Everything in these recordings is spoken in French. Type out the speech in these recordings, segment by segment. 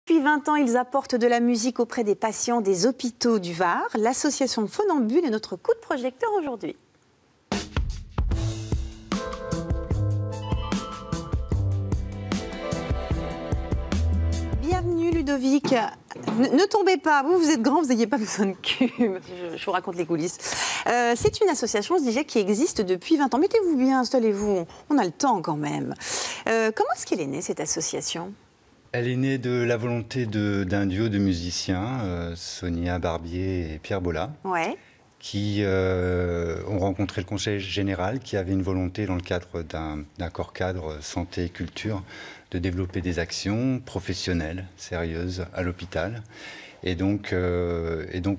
Depuis 20 ans, ils apportent de la musique auprès des patients des hôpitaux du Var. L'association Phonambule est notre coup de projecteur aujourd'hui. Bienvenue Ludovic. Ne tombez pas, vous êtes grand, vous n'ayez pas besoin de cul. Je vous raconte les coulisses. C'est une association, je disais, qui existe depuis 20 ans. Mettez-vous bien, installez-vous, on a le temps quand même. Comment est-ce qu'elle est née, cette association ? Elle est née de la volonté d'un duo de musiciens, Sonia Barbier et Pierre Bolla, ouais. qui ont rencontré le conseil général, qui avait une volonté, dans le cadre d'un corps cadre santé et culture, de développer des actions professionnelles, sérieuses, à l'hôpital. Et donc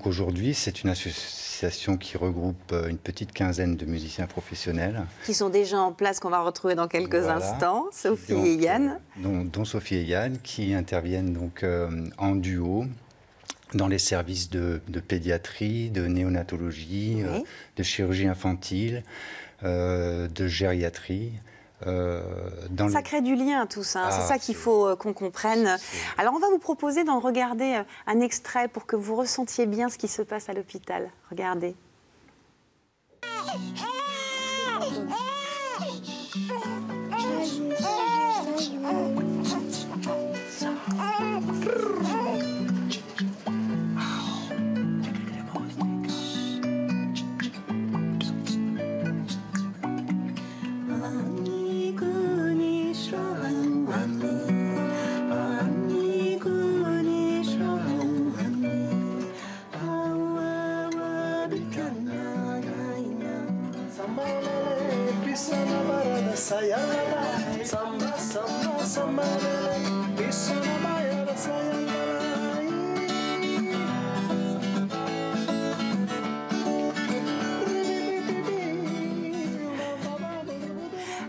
aujourd'hui, c'est une association qui regroupe une petite quinzaine de musiciens professionnels. Qui sont déjà en place, qu'on va retrouver dans quelques instants, Sophie et Yann. Dont Sophie et Yann, qui interviennent donc en duo dans les services de pédiatrie, de néonatologie, oui. De chirurgie infantile, de gériatrie. Ça crée du lien tout ça, c'est ça qu'il faut qu'on comprenne. Alors on va vous proposer d'en regarder un extrait pour que vous ressentiez bien ce qui se passe à l'hôpital. Regardez.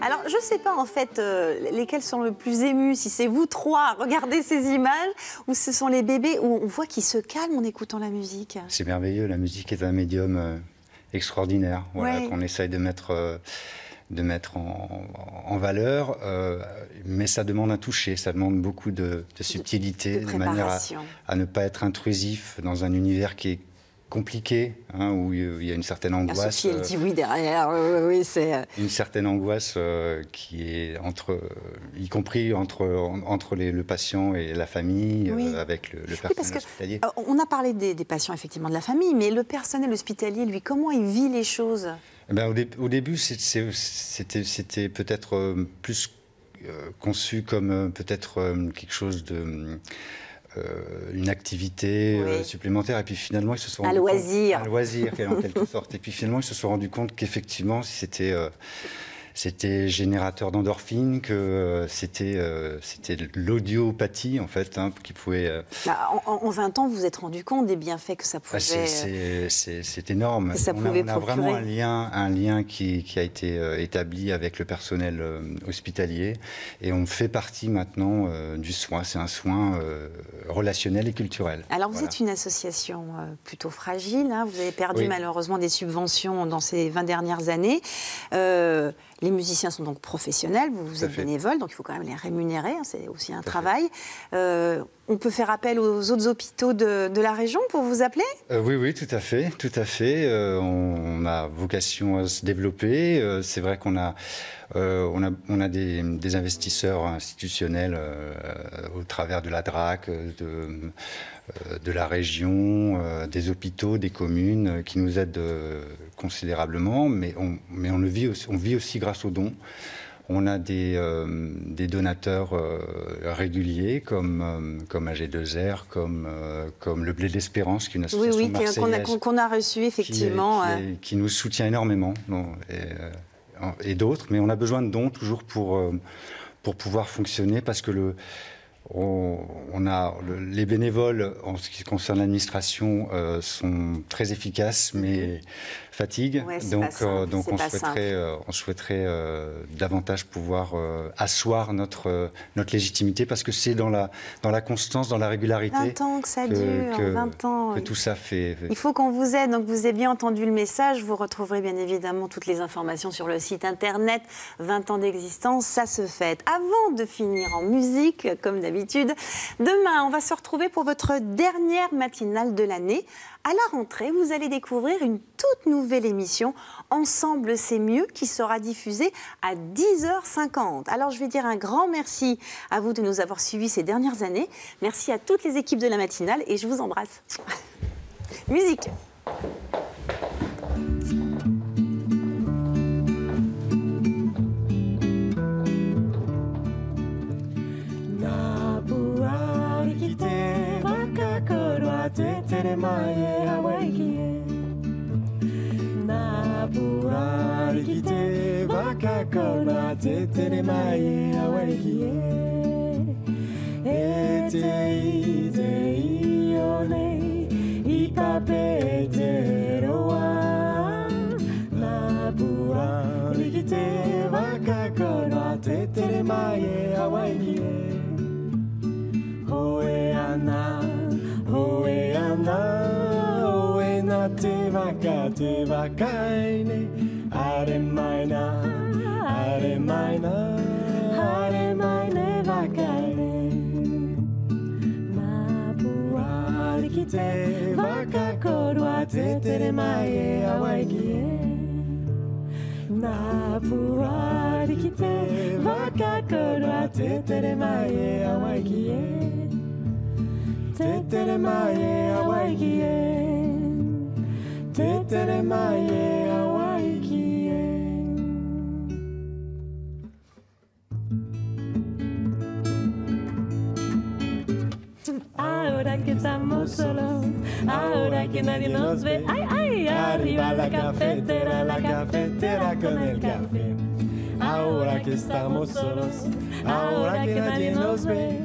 Alors, je ne sais pas en fait lesquels sont le plus émus, si c'est vous trois, regardez ces images, ou ce sont les bébés, où on voit qu'ils se calment en écoutant la musique. C'est merveilleux, la musique est un médium extraordinaire, voilà, ouais. Qu'on essaye de mettre en valeur, mais ça demande un toucher, ça demande beaucoup de subtilité, de manière à ne pas être intrusif dans un univers qui est compliqué, hein, où il y a une certaine angoisse. Sophie, elle dit oui derrière, oui, c'est... Une certaine angoisse qui est y compris entre le patient et la famille, oui. Avec le personnel hospitalier. On a parlé des patients, effectivement, de la famille, mais le personnel hospitalier, lui, comment il vit les choses ? Au début, c'était peut-être plus conçu comme peut-être quelque chose de... une activité oui. Supplémentaire, et puis finalement ils se sont un loisir, en quelque sorte, et puis finalement ils se sont rendus compte qu'effectivement c'était générateur d'endorphines, que c'était l'audiopathie en fait, hein, qui pouvait... En 20 ans, vous vous êtes rendu compte des bienfaits que ça pouvait... c'est énorme. On a vraiment un lien qui a été établi avec le personnel hospitalier, et on fait partie maintenant du soin. C'est un soin relationnel et culturel. Alors vous êtes une association plutôt fragile, hein. Vous avez perdu malheureusement des subventions dans ces 20 dernières années. Les musiciens sont donc professionnels, vous êtes bénévoles, donc il faut quand même les rémunérer, hein, c'est aussi un travail. On peut faire appel aux autres hôpitaux de la région pour vous appeler ? Oui, tout à fait. On a vocation à se développer. C'est vrai qu'on a des investisseurs institutionnels au travers de la DRAC, de la région, des hôpitaux, des communes qui nous aident considérablement, mais on vit aussi grâce aux dons. On a des donateurs réguliers comme AG2R, comme le Blé d'Espérance, qui est une association marseillaise qu'on a reçu effectivement. Qui nous soutient énormément, et d'autres, mais on a besoin de dons toujours pour pouvoir fonctionner, parce que les bénévoles, en ce qui concerne l'administration, sont très efficaces, mais fatiguent. Donc on souhaiterait davantage pouvoir asseoir notre légitimité, parce que c'est dans la constance, dans la régularité 20 ans que ça dure, 20 ans. Que tout ça fait. Il faut qu'on vous aide, donc vous avez bien entendu le message. Vous retrouverez bien évidemment toutes les informations sur le site internet. 20 ans d'existence, ça se fête. Avant de finir en musique, comme d'habitude, d'habitude. Demain, on va se retrouver pour votre dernière matinale de l'année. À la rentrée, vous allez découvrir une toute nouvelle émission, Ensemble c'est mieux, qui sera diffusée à 10h50. Alors je vais dire un grand merci à vous de nous avoir suivis ces dernières années. Merci à toutes les équipes de la matinale et je vous embrasse. Musique. Tetere mae awaikie na puari kite wakakona tetere mae awaikie ite ione ipape teroa na puari kite wakakona tetere mae awaikie hoe ana Oe ana, oe na te wakaine, are maina wakaine. Na puari ki te wakakorua te tere mai e awaikie. Na puari ki te wakakorua te tere mai e awaikie. Tetere mai awaikie, tetere mai awaikie. Ahora que estamos solos, ahora que nadie nos ve, ay, ay, arriba la cafetera con el café. Ahora que estamos solos, ahora que nadie nos ve.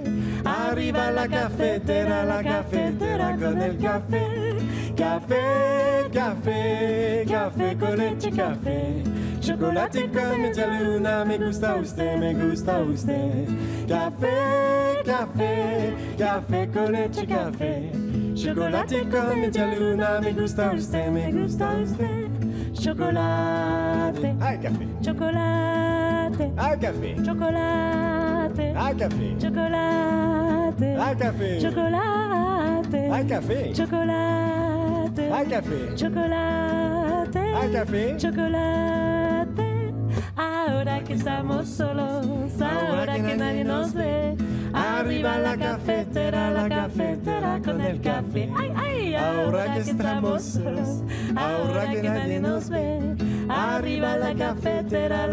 Arriba la cafetera con el café. Café, café, café con leche, café. Chocolate con media luna, me gusta usted, me gusta usted. Café, café, café con leche, café. Chocolate con media luna, me gusta usted, me gusta usted. Chocolate, ay, café. Chocolate, ay, café. Chocolate, ay, café. Chocolate, ay, café. Chocolate, ay, café. Chocolate, ay, café. Chocolate, ay, café. Chocolate. Ahora que estamos solos, ahora que nadie nos ve. Arriba la cafetera con el café. Ay, ay, ahora que estamos solos, ahora que nadie nos ve. Arriba la cafetera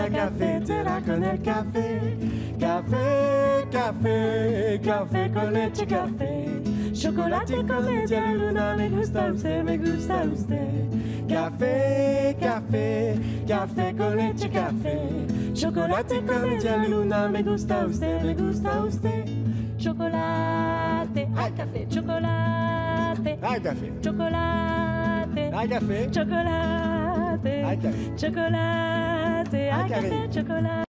con el café. Café, café, café con leche, café. Chocolate con media luna, me gusta usted, me gusta usted. Café, café, café con leche, café. Chocolate con media luna, me gusta usted, me gusta usted. Chocolate, ay, café, chocolate, ay, café, chocolate, ay, café, chocolate, ay, café, chocolate, ay, café, chocolate.